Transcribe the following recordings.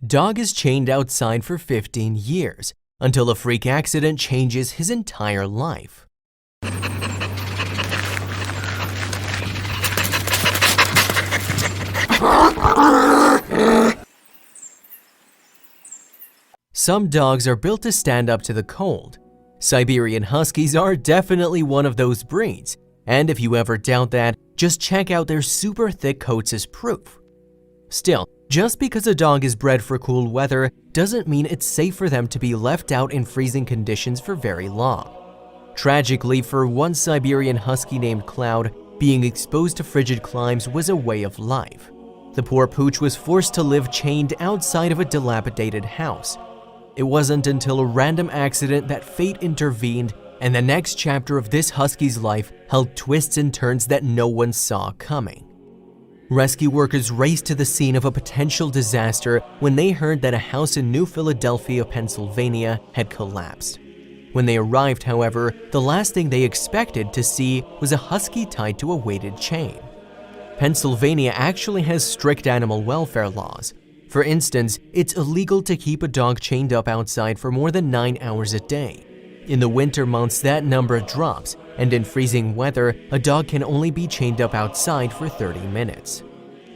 Dog is chained outside for 15 years until a freak accident changes his entire life. Some dogs are built to stand up to the cold. Siberian Huskies are definitely one of those breeds, and if you ever doubt that, just check out their super thick coats as proof. Still, just because a dog is bred for cool weather doesn't mean it's safe for them to be left out in freezing conditions for very long. Tragically, for one Siberian Husky named Cloud, being exposed to frigid climes was a way of life. The poor pooch was forced to live chained outside of a dilapidated house. It wasn't until a random accident that fate intervened, and the next chapter of this husky's life held twists and turns that no one saw coming. Rescue workers raced to the scene of a potential disaster when they heard that a house in New Philadelphia, Pennsylvania had collapsed. When they arrived, however, the last thing they expected to see was a husky tied to a weighted chain. Pennsylvania actually has strict animal welfare laws. For instance, it's illegal to keep a dog chained up outside for more than 9 hours a day. In the winter months, that number drops, and in freezing weather, a dog can only be chained up outside for 30 minutes.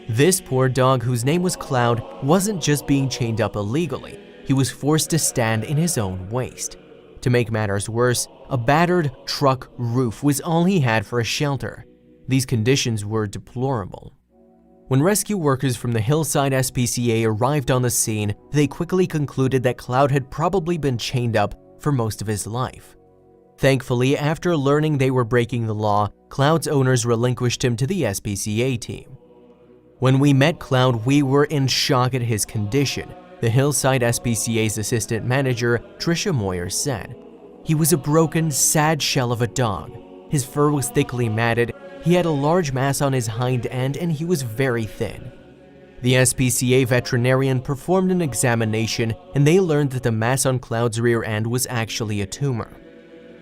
This poor dog, whose name was Cloud, wasn't just being chained up illegally, he was forced to stand in his own waste. To make matters worse, a battered truck roof was all he had for a shelter. These conditions were deplorable. When rescue workers from the Hillside SPCA arrived on the scene, they quickly concluded that Cloud had probably been chained up for most of his life. Thankfully, after learning they were breaking the law, Cloud's owners relinquished him to the SPCA team. When we met Cloud, we were in shock at his condition, the Hillside SPCA's assistant manager, Tricia Moyer, said. He was a broken, sad shell of a dog. His fur was thickly matted, he had a large mass on his hind end, and he was very thin. The SPCA veterinarian performed an examination, and they learned that the mass on Cloud's rear end was actually a tumor.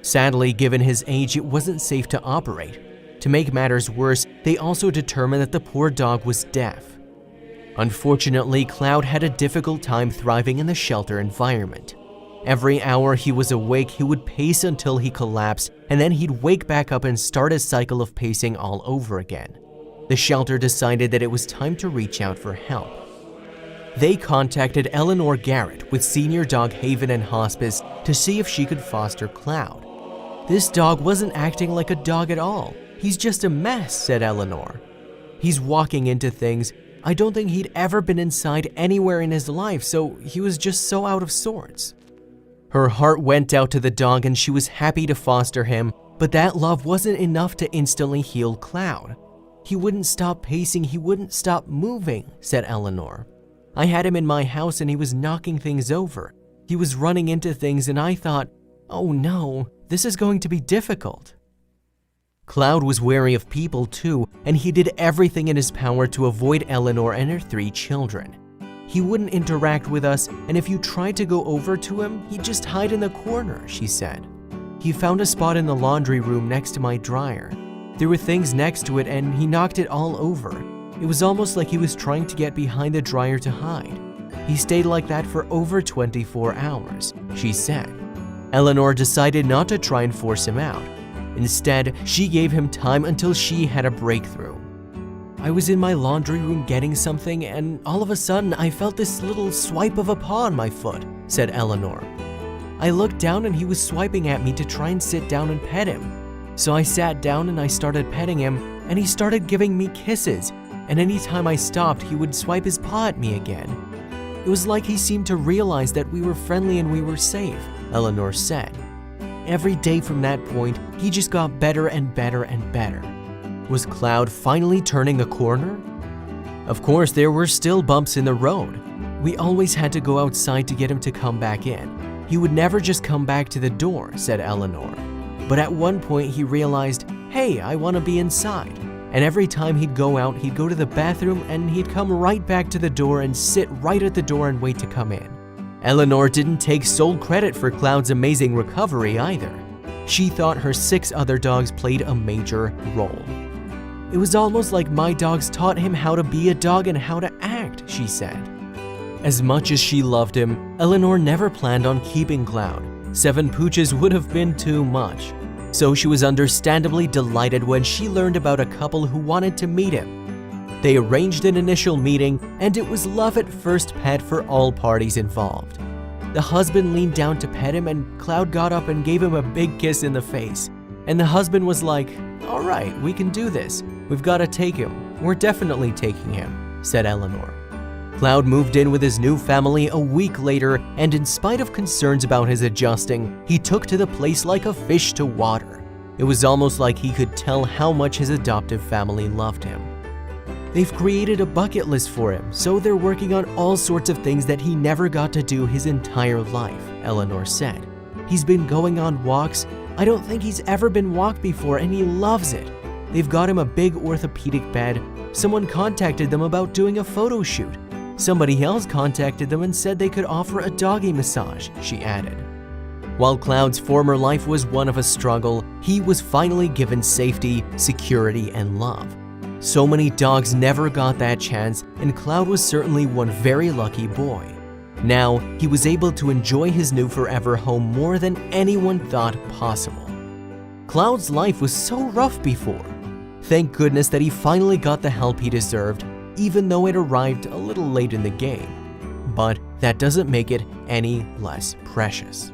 Sadly, given his age, it wasn't safe to operate. To make matters worse, they also determined that the poor dog was deaf. Unfortunately, Cloud had a difficult time thriving in the shelter environment. Every hour he was awake, he would pace until he collapsed, and then he'd wake back up and start a cycle of pacing all over again. The shelter decided that it was time to reach out for help. They contacted Eleanor Garrett with Senior Dog Haven and Hospice to see if she could foster Cloud. This dog wasn't acting like a dog at all. He's just a mess, said Eleanor. He's walking into things. I don't think he'd ever been inside anywhere in his life, so he was just so out of sorts. Her heart went out to the dog and she was happy to foster him, but that love wasn't enough to instantly heal Cloud. He wouldn't stop pacing, he wouldn't stop moving, said Eleanor. I had him in my house and he was knocking things over. He was running into things and I thought, oh no, this is going to be difficult. Cloud was wary of people too, and he did everything in his power to avoid Eleanor and her 3 children. He wouldn't interact with us, and if you tried to go over to him, he'd just hide in the corner, she said. He found a spot in the laundry room next to my dryer. There were things next to it and he knocked it all over. It was almost like he was trying to get behind the dryer to hide. He stayed like that for over 24 hours, she said. Eleanor decided not to try and force him out. Instead, she gave him time until she had a breakthrough. I was in my laundry room getting something, and all of a sudden I felt this little swipe of a paw on my foot, said Eleanor. I looked down and he was swiping at me to try and sit down and pet him. So I sat down and I started petting him, and he started giving me kisses, and anytime I stopped, he would swipe his paw at me again. It was like he seemed to realize that we were friendly and we were safe, Eleanor said. Every day from that point, he just got better and better and better. Was Cloud finally turning a corner? Of course, there were still bumps in the road. We always had to go outside to get him to come back in. He would never just come back to the door, said Eleanor. But at one point he realized, hey, I want to be inside. And every time he'd go out, he'd go to the bathroom and he'd come right back to the door and sit right at the door and wait to come in. Eleanor didn't take sole credit for Cloud's amazing recovery either. She thought her 6 other dogs played a major role. It was almost like my dogs taught him how to be a dog and how to act, she said. As much as she loved him, Eleanor never planned on keeping Cloud. 7 pooches would have been too much. So she was understandably delighted when she learned about a couple who wanted to meet him. They arranged an initial meeting, and it was love at first pet for all parties involved. The husband leaned down to pet him, and Cloud got up and gave him a big kiss in the face. And the husband was like, "All right, we can do this. We've got to take him. We're definitely taking him," said Eleanor. Cloud moved in with his new family a week later, and in spite of concerns about his adjusting, he took to the place like a fish to water. It was almost like he could tell how much his adoptive family loved him. They've created a bucket list for him, so they're working on all sorts of things that he never got to do his entire life, Eleanor said. He's been going on walks. I don't think he's ever been walked before, and he loves it. They've got him a big orthopedic bed. Someone contacted them about doing a photo shoot. Somebody else contacted them and said they could offer a doggy massage, she added. While Cloud's former life was one of a struggle, he was finally given safety, security, and love. So many dogs never got that chance, and Cloud was certainly one very lucky boy. Now, he was able to enjoy his new forever home more than anyone thought possible. Cloud's life was so rough before. Thank goodness that he finally got the help he deserved, even though it arrived a little late in the game. But that doesn't make it any less precious.